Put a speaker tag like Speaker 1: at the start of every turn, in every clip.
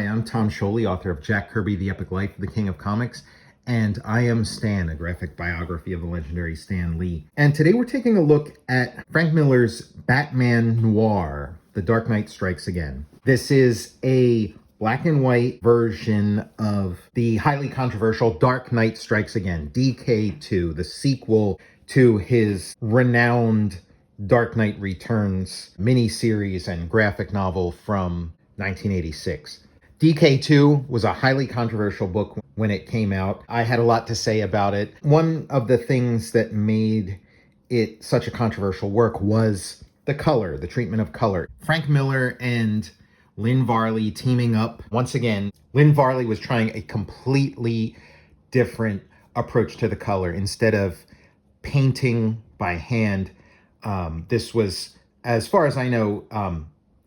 Speaker 1: Hi, I'm Tom Scioli, author of Jack Kirby, The Epic Life of the King of Comics, and I Am Stan, a graphic biography of the legendary Stan Lee. And today we're taking a look at Frank Miller's Batman Noir, The Dark Knight Strikes Again. This is a black and white version of the highly controversial Dark Knight Strikes Again, DK2, the sequel to his renowned Dark Knight Returns miniseries and graphic novel from 1986. DK2 was a highly controversial book when it came out. I had a lot to say about it. One of the things that made it such a controversial work was the color, the treatment of color. Frank Miller and Lynn Varley teaming up. Once again, Lynn Varley was trying a completely different approach to the color. Instead of painting by hand, this was, as far as I know,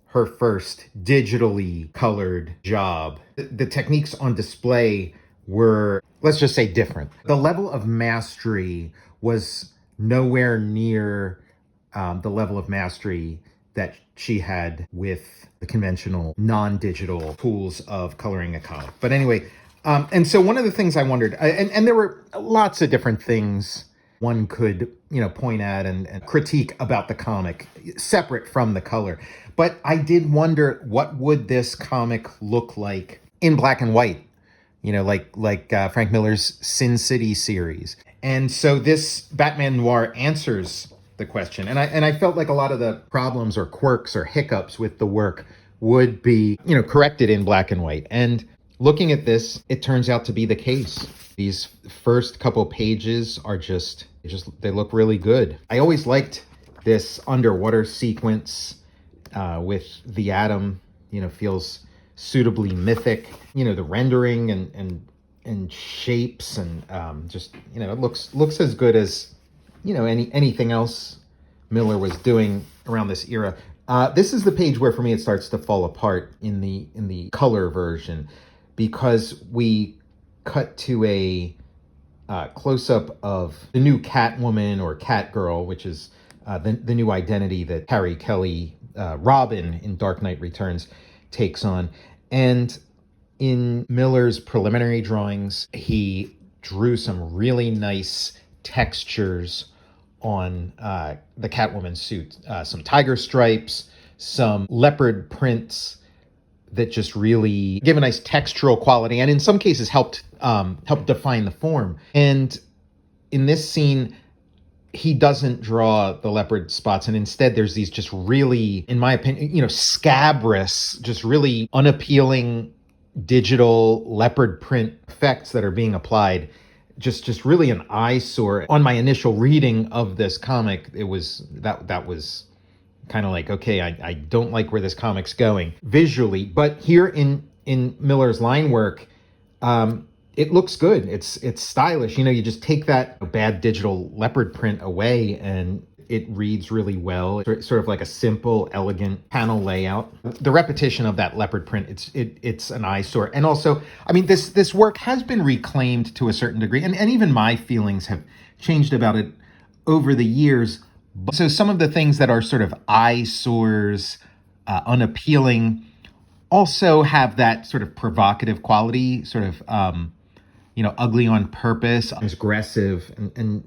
Speaker 1: her first digitally colored job. The techniques on display were, let's just say, different. The level of mastery was nowhere near the level of mastery that she had with the conventional non-digital tools of coloring a comic. But anyway, and so one of the things I wondered, and there were lots of different things one could, point at and critique about the comic, separate from the color. But I did wonder, what would this comic look like in black and white? Like Frank Miller's Sin City series. And so this Batman Noir answers the question. And I felt like a lot of the problems or quirks or hiccups with the work would be, corrected in black and white. And looking at this, it turns out to be the case. These first couple pages are they look really good. I always liked this underwater sequence with the Atom, feels suitably mythic. The rendering and shapes and it looks as good as, anything else Miller was doing around this era. This is the page where for me it starts to fall apart in the color version, because we cut to a close-up of the new Catwoman or Catgirl, which is the new identity that Carrie Kelly, Robin in Dark Knight Returns, takes on. And in Miller's preliminary drawings, he drew some really nice textures on the Catwoman suit. Some tiger stripes, some leopard prints that just really give a nice textural quality, and in some cases help define the form. And in this scene, he doesn't draw the leopard spots, and instead there's these just really, in my opinion, scabrous, just really unappealing digital leopard print effects that are being applied. Just really an eyesore. On my initial reading of this comic, it was that was kind of like, okay, I don't like where this comic's going visually. But here in Miller's line work, it looks good. It's stylish. You just take that bad digital leopard print away and it reads really well. It's sort of like a simple, elegant panel layout. The repetition of that leopard print, it's an eyesore. And also, this work has been reclaimed to a certain degree, and even my feelings have changed about it over the years. So some of the things that are sort of eyesores, unappealing, also have that sort of provocative quality, sort of, ugly on purpose, aggressive. And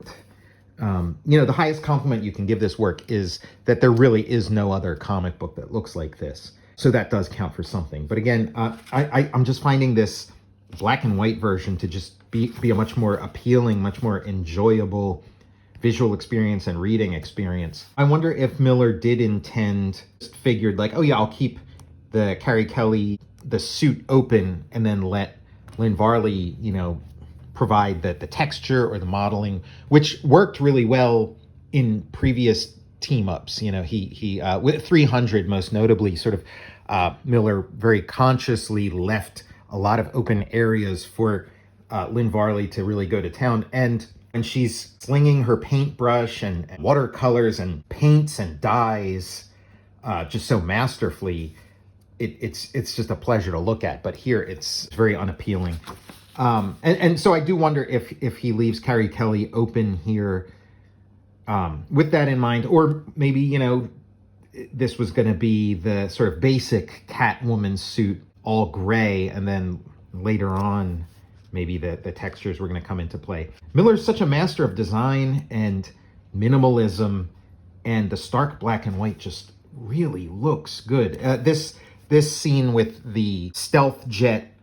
Speaker 1: the highest compliment you can give this work is that there really is no other comic book that looks like this. So that does count for something. But again, I'm just finding this black and white version to just be a much more appealing, much more enjoyable visual experience and reading experience. I wonder if Miller did figured like, oh yeah, I'll keep the Carrie Kelly, the suit open, and then let Lynn Varley, provide the texture or the modeling, which worked really well in previous team-ups. He with 300 most notably, sort of Miller very consciously left a lot of open areas for Lynn Varley to really go to town. And she's slinging her paintbrush and watercolors and paints and dyes just so masterfully. It's just a pleasure to look at. But here it's very unappealing. And so I do wonder if he leaves Carrie Kelly open here with that in mind, or maybe, this was going to be the sort of basic Catwoman suit all gray, and then later on, maybe the textures were going to come into play. Miller's such a master of design and minimalism, and the stark black and white just really looks good. This scene with the stealth jet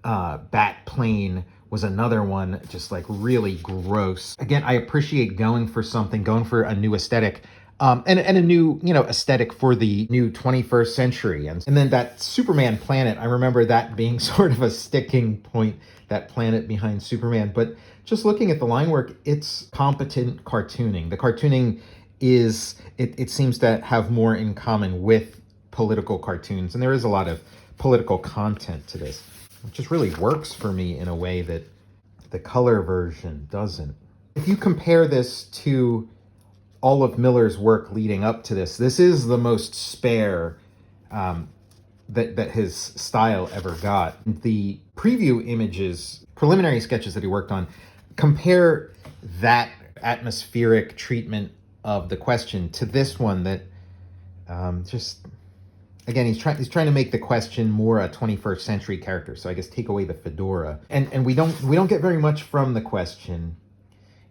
Speaker 1: bat plane was another one, just like really gross. Again, I appreciate going for a new aesthetic, and a new, aesthetic for the new 21st century. And then that Superman planet, I remember that being sort of a sticking point, that planet behind Superman. But just looking at the line work, it's competent cartooning. The cartooning it seems to have more in common with political cartoons, and there is a lot of political content to this. It just really works for me in a way that the color version doesn't. If you compare this to all of Miller's work leading up to this is the most spare that his style ever got. The preview images, preliminary sketches that he worked on, compare that atmospheric treatment of the question to this one that just, again, he's trying to make the question more a 21st century character. So I guess take away the fedora, and we don't get very much from the question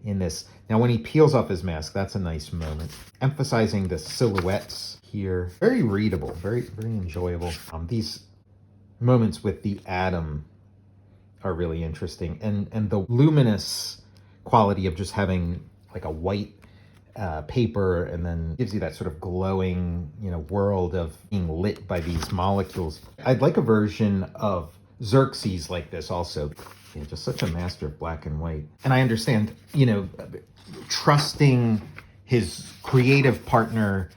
Speaker 1: in this. Now, when he peels off his mask, that's a nice moment, emphasizing the silhouettes here. Very readable, very very enjoyable. These moments with the atom are really interesting, and the luminous quality of just having like a white paper, and then gives you that sort of glowing, world of being lit by these molecules. I'd like a version of Xerxes like this also. Yeah, just such a master of black and white. And I understand, trusting his creative partner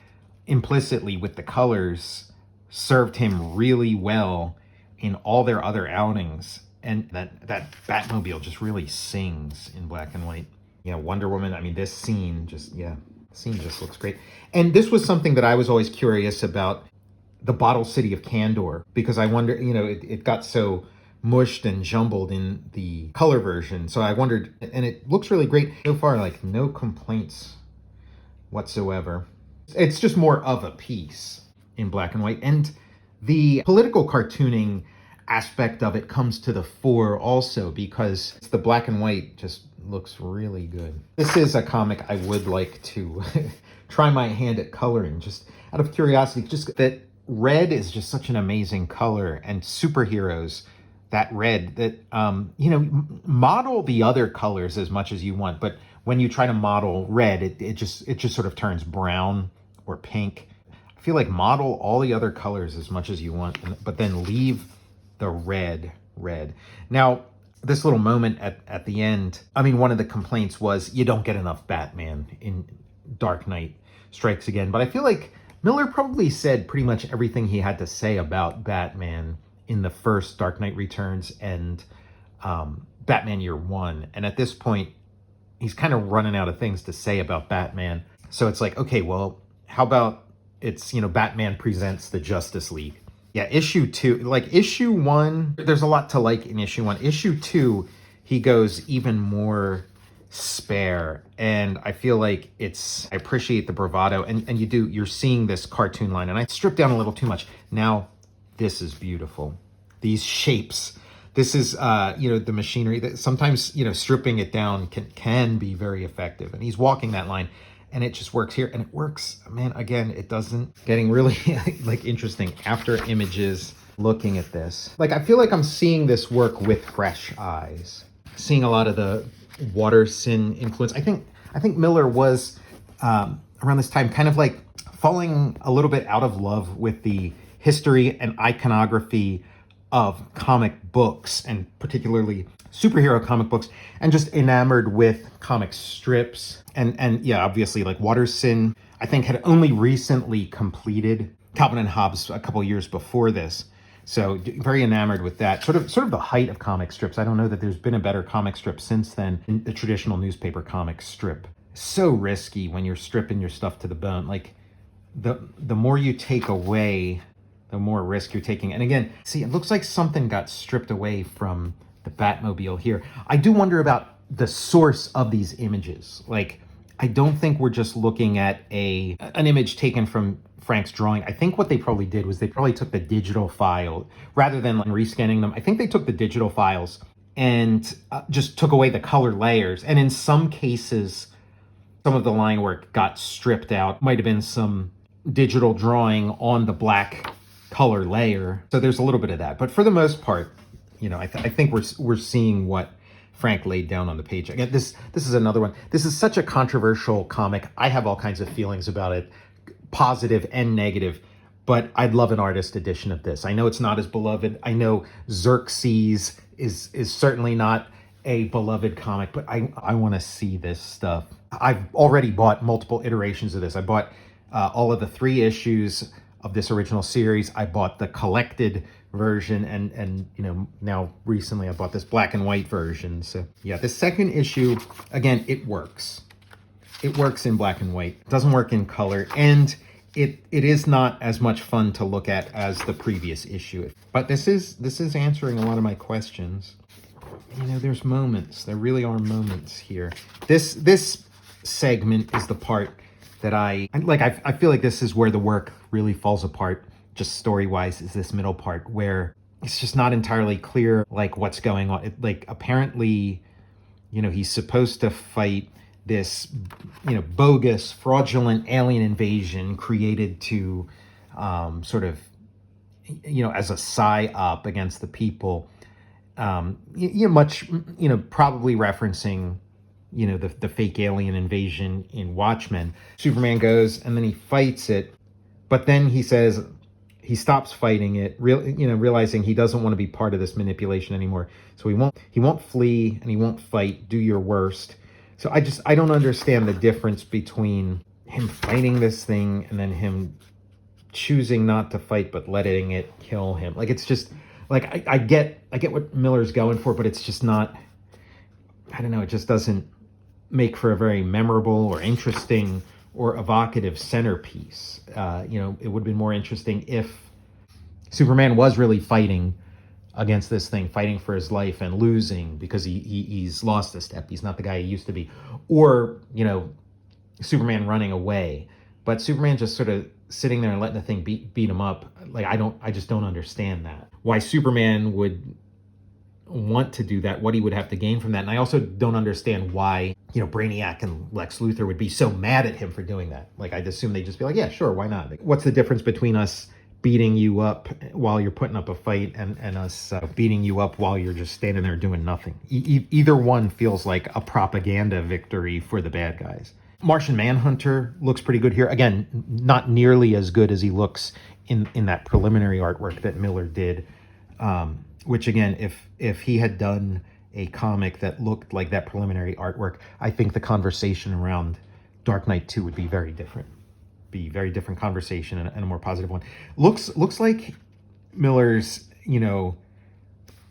Speaker 1: implicitly with the colors served him really well in all their other outings. And that Batmobile just really sings in black and white. Wonder Woman, I mean, this scene just looks great. And this was something that I was always curious about, the Bottle City of Candor, because I wonder, it got so mushed and jumbled in the color version. So I wondered, and it looks really great. So far, like, no complaints whatsoever. It's just more of a piece in black and white. And the political cartooning aspect of it comes to the fore also, because the black and white just looks really good. This is a comic I would like to try my hand at coloring, just out of curiosity. Just that red is just such an amazing color, and superheroes, that red, that model the other colors as much as you want, but when you try to model red, it just sort of turns brown or pink. I feel like model all the other colors as much as you want, but then leave the red. Now, this little moment at the end, I mean, one of the complaints was you don't get enough Batman in Dark Knight Strikes Again. But I feel like Miller probably said pretty much everything he had to say about Batman in the first Dark Knight Returns and Batman Year One. And at this point, he's kind of running out of things to say about Batman. So it's like, okay, well, how about it's, Batman Presents the Justice League. Yeah, issue 2, like issue 1, there's a lot to like in issue 1. Issue 2, he goes even more spare, and I feel like I appreciate the bravado, and you're seeing this cartoon line, and I stripped down a little too much. Now, this is beautiful. These shapes, this is, the machinery that sometimes, stripping it down can be very effective, and he's walking that line. And it just works here, and it works, man. Again, it doesn't, getting really like interesting after images looking at this. Like, I feel like I'm seeing this work with fresh eyes, seeing a lot of the Watterson influence. I think Miller was around this time kind of like falling a little bit out of love with the history and iconography of comic books, and particularly superhero comic books, and just enamored with comic strips. And yeah, obviously, like, Watterson, I think, had only recently completed Calvin and Hobbes a couple years before this. So very enamored with that. Sort of the height of comic strips. I don't know that there's been a better comic strip since then, in the traditional newspaper comic strip. So risky when you're stripping your stuff to the bone. Like, the more you take away, the more risk you're taking. And again, see, it looks like something got stripped away from the Batmobile here. I do wonder about the source of these images. Like, I don't think we're just looking at an image taken from Frank's drawing. I think what they probably did was they probably took the digital file rather than like rescanning them. I think they took the digital files and just took away the color layers. And in some cases, some of the line work got stripped out. Might have been some digital drawing on the black color layer. So there's a little bit of that. But for the most part, I think we're seeing what Frank laid down on the page. Again, this is another one. This is such a controversial comic. I have all kinds of feelings about it, positive and negative, but I'd love an artist edition of this. I know it's not as beloved. I know Xerxes is certainly not a beloved comic, but I want to see this stuff. I've already bought multiple iterations of this. I bought all of the 3 issues of this original series. I bought the collected version, and now recently I bought this black and white version. So yeah, the second issue, again, it works. It works in black and white. It doesn't work in color, and it is not as much fun to look at as the previous issue. But this is answering a lot of my questions. There's moments. There really are moments here. This segment is the part that I feel like this is where the work really falls apart, just story-wise, is this middle part where it's just not entirely clear, like, what's going on. Apparently, he's supposed to fight this, bogus, fraudulent alien invasion created to sort of, as a psy-op against the people. Probably referencing, the fake alien invasion in Watchmen. Superman goes and then he fights it, but then he says he stops fighting it, realizing he doesn't want to be part of this manipulation anymore. So he won't flee and he won't fight. Do your worst. So I don't understand the difference between him fighting this thing and then him choosing not to fight but letting it kill him. Like, it's just like I get what Miller's going for, but it's just not. I don't know. It just doesn't make for a very memorable or interesting or evocative centerpiece. It would have been more interesting if Superman was really fighting against this thing, fighting for his life and losing because he's lost a step. He's not the guy he used to be. Or, Superman running away. But Superman just sort of sitting there and letting the thing beat him up. Like, I just don't understand that. Why Superman would want to do that, what he would have to gain from that. And I also don't understand why, Brainiac and Lex Luthor would be so mad at him for doing that. Like, I'd assume they'd just be like, yeah, sure, why not? Like, what's the difference between us beating you up while you're putting up a fight and us beating you up while you're just standing there doing nothing? Either one feels like a propaganda victory for the bad guys. Martian Manhunter looks pretty good here. Again, not nearly as good as he looks in that preliminary artwork that Miller did. Which again, if he had done a comic that looked like that preliminary artwork, I think the conversation around Dark Knight 2 would be very different. Be a very different conversation and a more positive one. Looks like Miller's,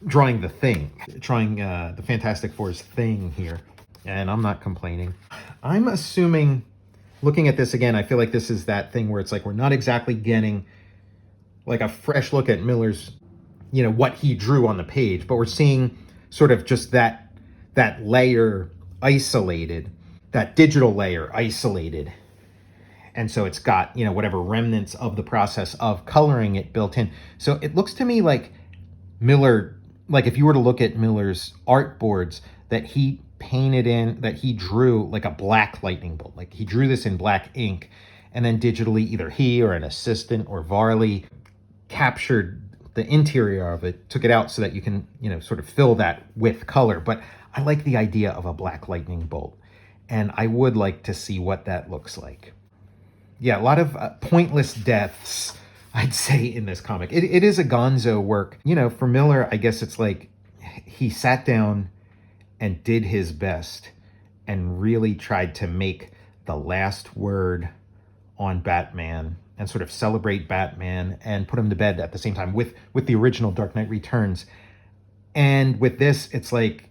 Speaker 1: drawing the Thing, drawing the Fantastic Four's Thing here. And I'm not complaining. I'm assuming, looking at this again, I feel like this is that thing where it's like we're not exactly getting like a fresh look at Miller's, what he drew on the page, but we're seeing sort of just that layer isolated, that digital layer isolated. And so it's got, whatever remnants of the process of coloring it built in. So it looks to me like Miller, like if you were to look at Miller's art boards that he painted in, that he drew like a black lightning bolt. Like he drew this in black ink, and then digitally either he or an assistant or Varley captured the interior of it, took it out so that you can, sort of fill that with color. But I like the idea of a black lightning bolt, and I would like to see what that looks like. Yeah, a lot of pointless deaths, I'd say, in this comic. It is a gonzo work. For Miller, I guess it's like he sat down and did his best and really tried to make the last word on Batman and sort of celebrate Batman and put him to bed at the same time with the original Dark Knight Returns. And with this, it's like,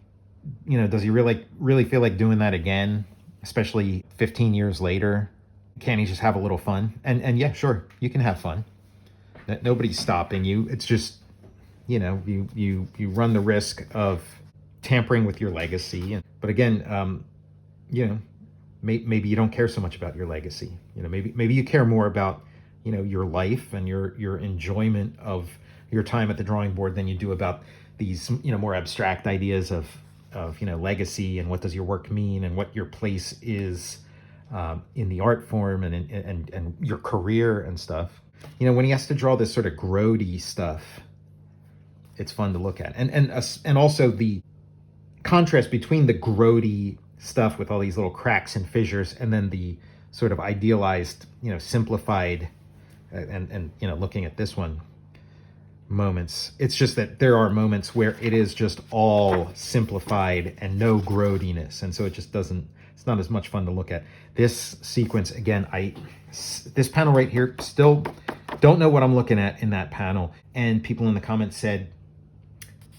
Speaker 1: does he really feel like doing that again, especially 15 years later? Can't he just have a little fun? And yeah, sure, you can have fun. Nobody's stopping you. It's just, you run the risk of tampering with your legacy. But again, maybe you don't care so much about your legacy. Maybe you care more about, your life and your enjoyment of your time at the drawing board than you do about these, more abstract ideas of legacy and what does your work mean and what your place is in the art form and your career and stuff. When he has to draw this sort of grody stuff, it's fun to look at. And also the contrast between the grody stuff with all these little cracks and fissures and then the sort of idealized, simplified and looking at this one, moments. It's just that there are moments where it is just all simplified and no grodiness. And so it just doesn't, it's not as much fun to look at. This sequence, again, this panel right here, still don't know what I'm looking at in that panel. And people in the comments said,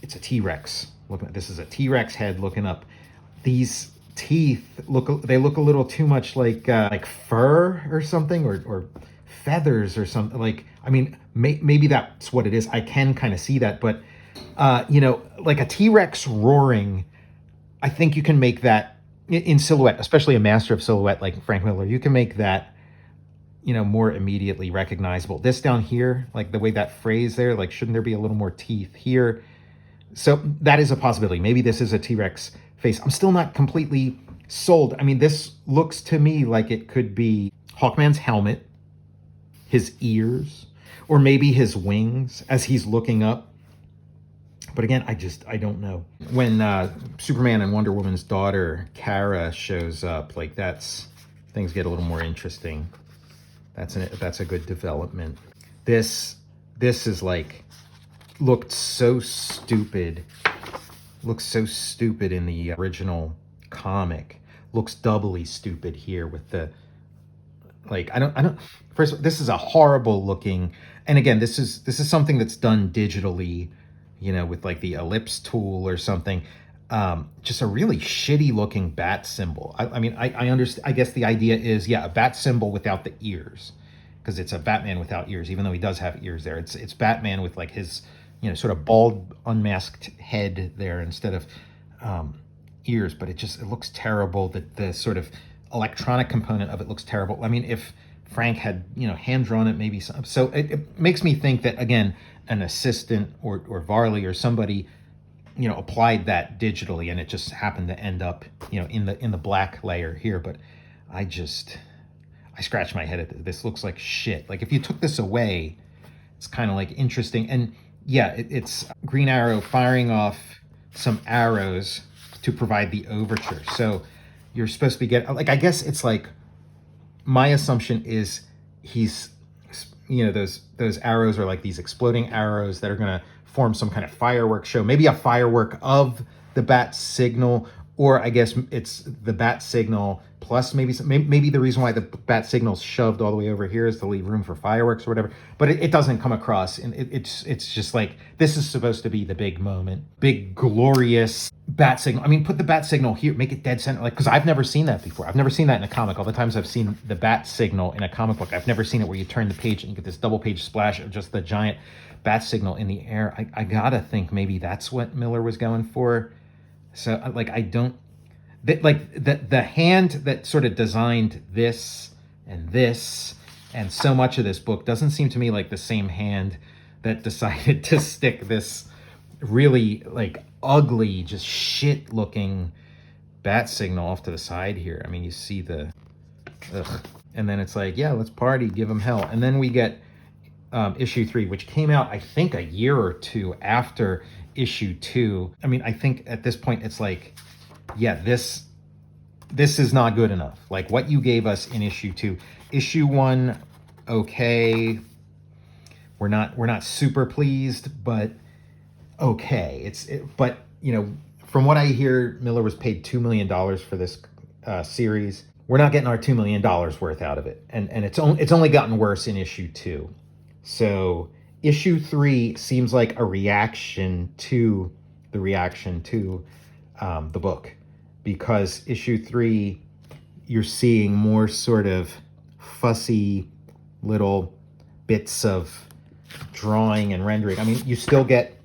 Speaker 1: it's a T-Rex. This is a T-Rex head looking up. These teeth they look a little too much like fur or something, or feathers or something. Like, I mean, maybe that's what it is. I can kind of see that, but like a T-Rex roaring, I think you can make that in silhouette, especially a master of silhouette like Frank Miller. You can make that, more immediately recognizable. This down here, like the way that phrase there, like, shouldn't there be a little more teeth here? So that is a possibility. Maybe this is a T-Rex face. I'm still not completely sold. I mean, this looks to me like it could be Hawkman's helmet, his ears, or maybe his wings as he's looking up. But again, I don't know. When Superman and Wonder Woman's daughter, Kara, shows up, like, things get a little more interesting. That's a good development. This is like, looked so stupid in the original comic. Looks doubly stupid here with the, like, I don't first, this is a horrible looking, and again, this is something that's done digitally, with like the ellipse tool or something. Just a really shitty looking bat symbol. I mean, I understand. I guess the idea is, yeah, a bat symbol without the ears, because it's a Batman without ears, even though he does have ears there. It's Batman with like his, sort of bald, unmasked head there instead of ears. But it looks terrible. The sort of electronic component of it looks terrible. I mean, if Frank had, hand drawn it, maybe some. So it makes me think that, again, an assistant or Varley or somebody, applied that digitally, and it just happened to end up, in the black layer here. But I scratch my head at this. This looks like shit. Like, if you took this away, it's kind of like interesting. And yeah, it's Green Arrow firing off some arrows to provide the overture. So you're supposed to be like, I guess it's like, my assumption is he's, those arrows are like these exploding arrows that are going to form some kind of firework show, maybe a firework of the bat signal, or I guess it's the bat signal plus maybe the reason why the bat signal's shoved all the way over here is to leave room for fireworks or whatever. But it doesn't come across, and it's just like, this is supposed to be the big moment, big glorious bat signal. I mean, put the bat signal here, make it dead center, like, because I've never seen that before. I've never seen that in a comic. All the times I've seen the bat signal in a comic book, I've never seen it where you turn the page and you get this double page splash of just the giant bat signal in the air. I gotta think maybe that's what Miller was going for. So, like, I don't, the hand that sort of designed this and so much of this book doesn't seem to me like the same hand that decided to stick this really, like, ugly, just shit looking bat signal off to the side here. I mean, you see the, ugh. And then it's like, yeah, let's party, give them hell. And then we get issue 3, which came out, I think, a year or two after issue 2. I mean, I think at this point it's like, yeah, this is not good enough. Like, what you gave us in issue 2. Issue 1, okay, we're not super pleased, but okay. But from what I hear, Miller was paid $2 million for this series. We're not getting our $2 million worth out of it, and it's only gotten worse in issue 2. So issue 3 seems like a reaction to the book, because issue 3, you're seeing more sort of fussy little bits of drawing and rendering. I mean, you still get,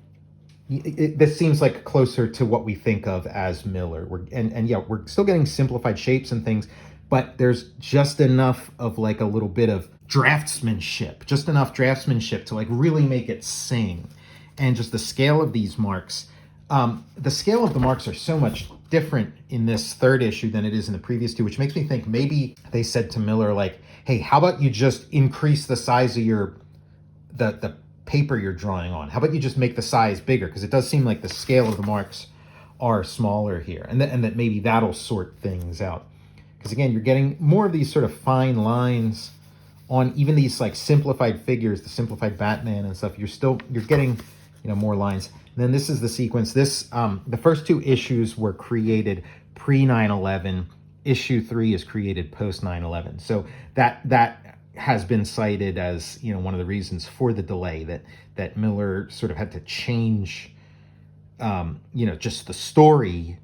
Speaker 1: this seems like closer to what we think of as Miller. We're still getting simplified shapes and things, but there's just enough of like a little bit of draftsmanship, just enough draftsmanship to like really make it sing. And just the scale of these marks, the scale of the marks are so much different in this third issue than it is in the previous two, which makes me think maybe they said to Miller, like, hey, how about you just increase the size of the paper you're drawing on? How about you just make the size bigger? Because it does seem like the scale of the marks are smaller here, and that maybe that'll sort things out. Because again, you're getting more of these sort of fine lines on even these like simplified figures, the simplified Batman and stuff. You're getting, more lines. And then this is the sequence. This the first two issues were created pre 9/11. Issue 3 is created post 9/11. So that has been cited as one of the reasons for the delay, that Miller sort of had to change just the story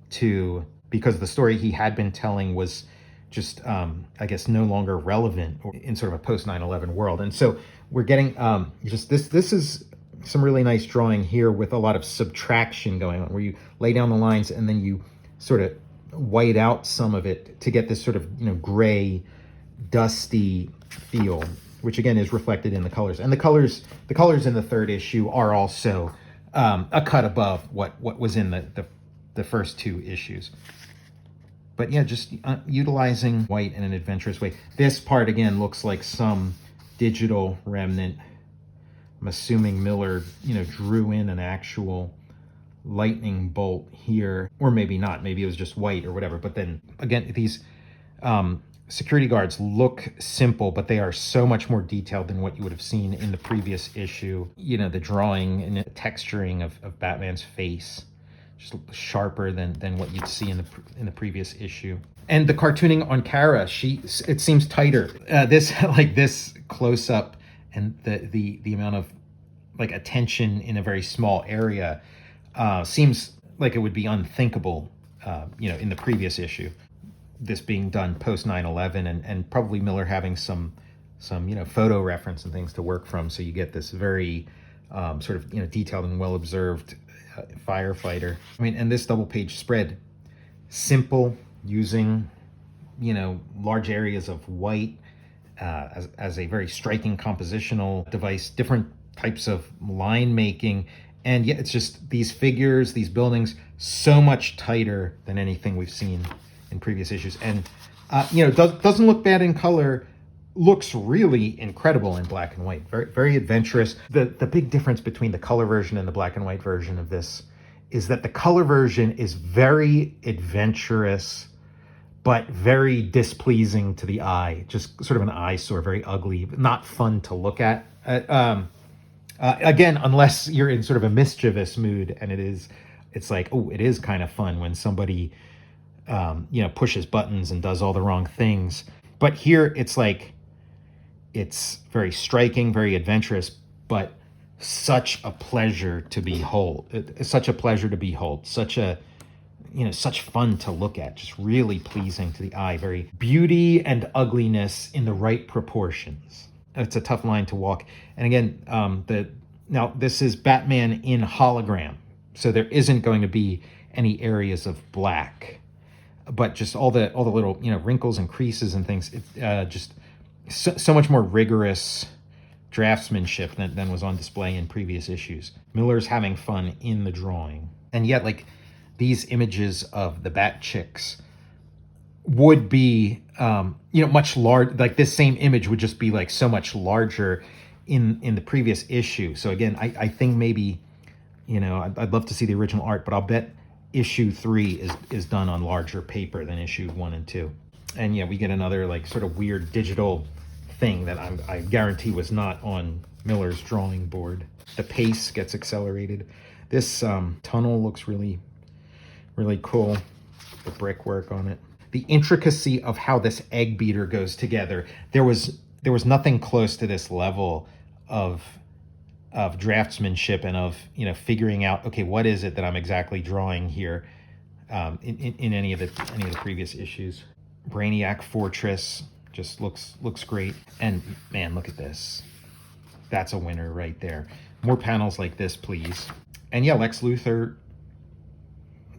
Speaker 1: because the story he had been telling was just I guess no longer relevant in sort of a post 9/11 world. And so we're getting just this is some really nice drawing here with a lot of subtraction going on, where you lay down the lines and then you sort of white out some of it to get this sort of gray, dusty feel, which again is reflected in the colors. And the colors in the third issue are also a cut above what was in the first two issues. But yeah, just utilizing white in an adventurous way. This part again looks like some digital remnant. I'm assuming Miller, drew in an actual lightning bolt here, or maybe not. Maybe it was just white or whatever. But then again, these security guards look simple, but they are so much more detailed than what you would have seen in the previous issue. The drawing and the texturing of Batman's face, just sharper than what you'd see in the previous issue. And the cartooning on Kara, it seems tighter. This close up and the amount of like attention in a very small area seems like it would be unthinkable, in the previous issue. This being done post 9/11 and probably Miller having some photo reference and things to work from, so you get this very sort of detailed and well observed firefighter. And this double page spread, simple, using large areas of white as a very striking compositional device, different types of line making, and yet it's just these figures, these buildings, so much tighter than anything we've seen in previous issues. And doesn't look bad in color, looks really incredible in black and white. Very, very adventurous. The big difference between the color version and the black and white version of this is that the color version is very adventurous, but very displeasing to the eye. Just sort of an eyesore, very ugly, not fun to look at. Again, unless you're in sort of a mischievous mood, and it's like, oh, it is kind of fun when somebody pushes buttons and does all the wrong things. But here it's like, it's very striking, very adventurous, but such a pleasure to behold. It's such a pleasure to behold. Such fun to look at. Just really pleasing to the eye. Very beauty and ugliness in the right proportions. It's a tough line to walk. And again, now this is Batman in hologram, so there isn't going to be any areas of black, but just all the little wrinkles and creases and things. Just so much more rigorous draftsmanship than was on display in previous issues. Miller's having fun in the drawing, and yet like these images of the Bat Chicks would be much larger. Like this same image would just be like so much larger in the previous issue. So again, I think maybe I'd love to see the original art, but I'll bet issue 3 is done on larger paper than issue 1 and 2. And yeah, we get another like sort of weird digital thing that I guarantee was not on Miller's drawing board. The pace gets accelerated. This tunnel looks really, really cool. The brickwork on it. The intricacy of how this egg beater goes together. There was nothing close to this level of draftsmanship and of figuring out, okay, what is it that I'm exactly drawing here in any of the previous issues. Brainiac Fortress just looks great. And man, look at this. That's a winner right there. More panels like this, please. And yeah, Lex Luthor,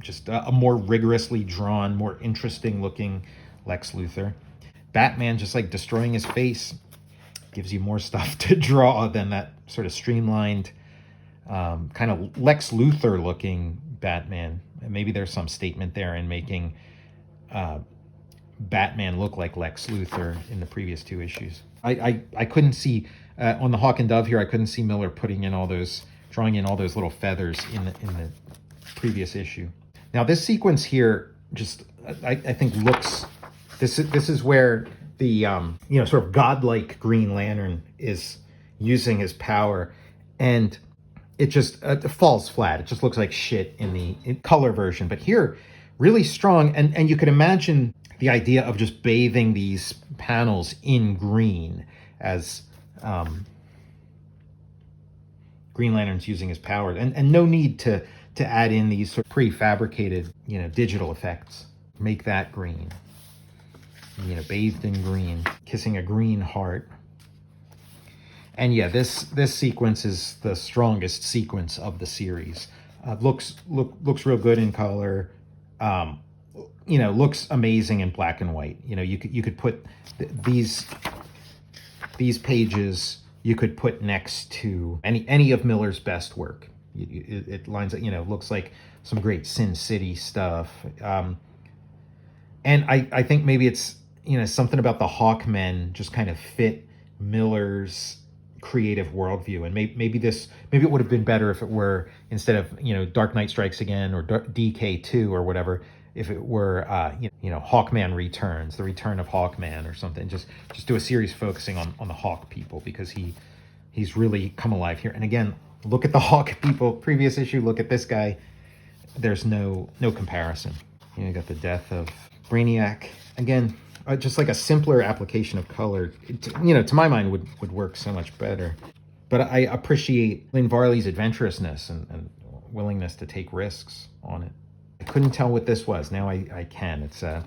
Speaker 1: just a more rigorously drawn, more interesting looking Lex Luthor. Batman just like destroying his face gives you more stuff to draw than that sort of streamlined, kind of Lex Luthor looking Batman. And maybe there's some statement there in making Batman look like Lex Luthor in the previous 2 issues. I couldn't see on the Hawk and Dove here. I couldn't see Miller drawing in all those little feathers in the previous issue. Now this sequence here just I think looks. This is where the sort of godlike Green Lantern is using his power, and it just falls flat. It just looks like shit in the color version. But here, really strong, and you could imagine the idea of just bathing these panels in green as Green Lantern's using his power, and no need to add in these sort of prefabricated digital effects. Make that green. Bathed in green, kissing a green heart. And yeah, this sequence is the strongest sequence of the series. Looks real good in color. Looks amazing in black and white. You could put these pages. You could put next to any of Miller's best work. It lines up. Looks like some great Sin City stuff. And I think maybe it's something about the Hawkmen just kind of fit Miller's creative worldview, and maybe it would have been better if it were, instead of Dark Knight Strikes Again or DK2 or whatever, if it were Hawkman Returns, the return of Hawkman or something. Just do a series focusing on the Hawk people, because he's really come alive here. And again, look at the Hawk people previous issue. Look at this guy. There's no comparison. You got the death of Brainiac again. Just like a simpler application of color, to my mind would work so much better. But I appreciate Lynn Varley's adventurousness and willingness to take risks on it. I couldn't tell what this was. Now I can. It's a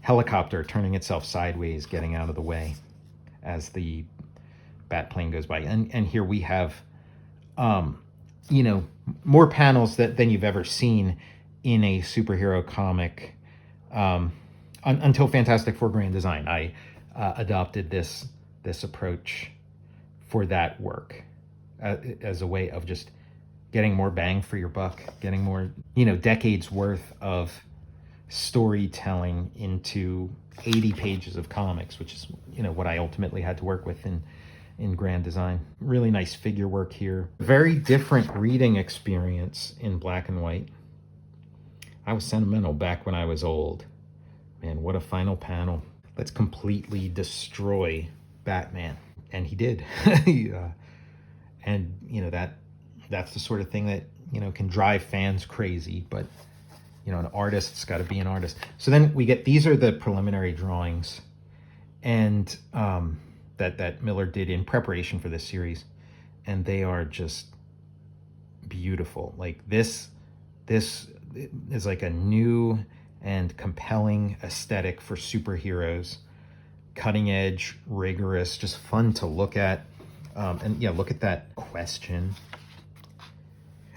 Speaker 1: helicopter turning itself sideways, getting out of the way as the bat plane goes by. And here we have, more panels than you've ever seen in a superhero comic. Until Fantastic Four Grand Design, I adopted this approach for that work as a way of just getting more bang for your buck, getting more, decades worth of storytelling into 80 pages of comics, which is, what I ultimately had to work with in Grand Design. Really nice figure work here. Very different reading experience in black and white. I was sentimental back when I was old. Man, what a final panel. Let's completely destroy Batman. And he did. And, that's the sort of thing that, can drive fans crazy. But, an artist's got to be an artist. So then we get, these are the preliminary drawings and that Miller did in preparation for this series. And they are just beautiful. Like this is like a new and compelling aesthetic for superheroes. Cutting edge, rigorous, just fun to look at. And yeah, look at that question.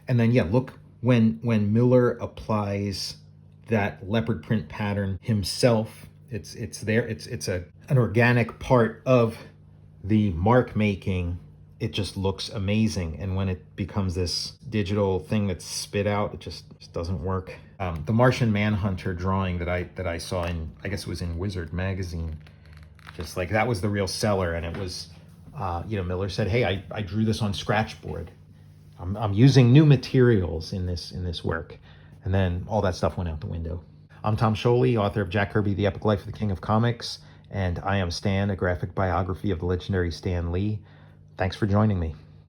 Speaker 1: And then yeah, look when Miller applies that leopard print pattern himself. It's there. It's an organic part of the mark making. It just looks amazing. And when it becomes this digital thing that's spit out, it just doesn't work. The Martian Manhunter drawing that I saw in, I guess it was in Wizard magazine, just like that was the real seller. And it was, Miller said, hey, I drew this on scratchboard. I'm using new materials in this work. And then all that stuff went out the window. I'm Tom Scioli, author of Jack Kirby, The Epic Life of the King of Comics. And I am Stan, a graphic biography of the legendary Stan Lee. Thanks for joining me.